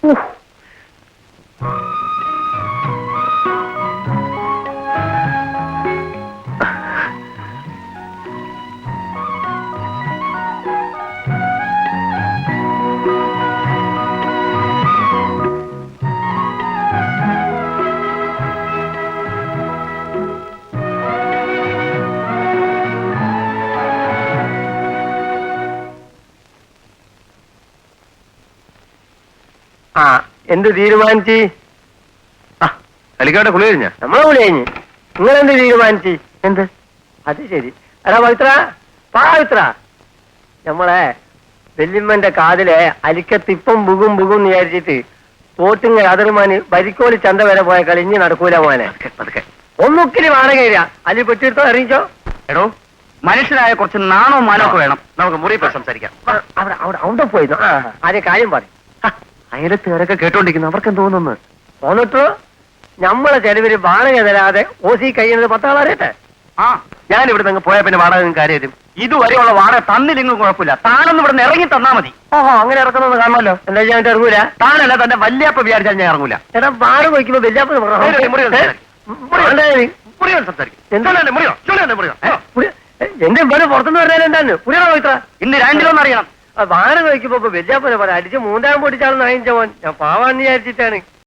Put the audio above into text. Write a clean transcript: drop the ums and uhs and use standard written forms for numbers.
ആ എന്ത് തീരുമാനിച്ച്? കളിക്കാട്ടെ കുളി കഴിഞ്ഞ? നമ്മളെ കുളി കഴിഞ്ഞ്. നിങ്ങളെന്ത് തീരുമാനിച്ച്? എന്ത്? അത് ശരി. എടാ പവിത്ര നമ്മളെ വെല്ലിമ്മന്റെ കാതിലെ അലിക്കത്തിപ്പം ബുഗും ബുഗും വിചാരിച്ചിട്ട് തോട്ടിങ്ങ അതിർമാന് വരിക്കോലി ചന്ത വരെ പോയ കളിഞ്ഞ് നടക്കൂല മോനെ. ഒന്നുക്കിരി വാടകയില്ല. അതിൽ പെട്ടിരുത്തോ അറിയിച്ചോ? എടോ, മനുഷ്യനായ കുറച്ച് നാണോ മാനോ ഒക്കെ വേണം. നമുക്ക് മുറി പോയി സംസാരിക്കാം. അവിടെ പോയിരുന്നു. ആദ്യ കാര്യം പറയും. അയലത്തുകാരൊക്കെ കേട്ടോണ്ടിരിക്കുന്നു. അവർക്ക് തോന്നുന്നു തോന്നിട്ടോ നമ്മളെ ചെലവില് വാടക തരാതെ ഓസി കഴിയുന്നത് 10 ആളറിയട്ടെ. ഞാൻ ഇവിടെ നിന്ന് പോയാൽ പിന്നെ വാടക കാര്യം ഇതുവരെയുള്ള വാടക തന്നില്ലെങ്കിലും കുഴപ്പമില്ല. താനൊന്നും ഇവിടെ നിന്ന് ഇറങ്ങി തന്നാ മതി. ഓഹോ, അങ്ങനെ ഇറക്കണമെന്ന് കാണുമല്ലോ. എന്താ ഞാൻ ഇറങ്ങൂല? താനല്ല തന്റെ വല്യാപ്പ വിചാരിച്ചാൽ ഞാൻ ഇറങ്ങൂല. എടാ വാടക വയ്ക്കുമ്പോ വല്യാപ്പ എന്റെ പോലെ പുറത്തുനിന്ന് പറഞ്ഞാൽ എന്താണ് പുരിയാണോ പവിത്ര? ഇന്ന് 2 കിലോ അറിയണം. വാടക വയ്ക്കുമ്പോ വല്യാപ്പനെ പറയാം അടിച്ച് 3 പൊട്ടിച്ചാണെന്ന് അയച്ചവൻ. ഞാൻ പാവാന്ന് വിചാരിച്ചിട്ടാണ്.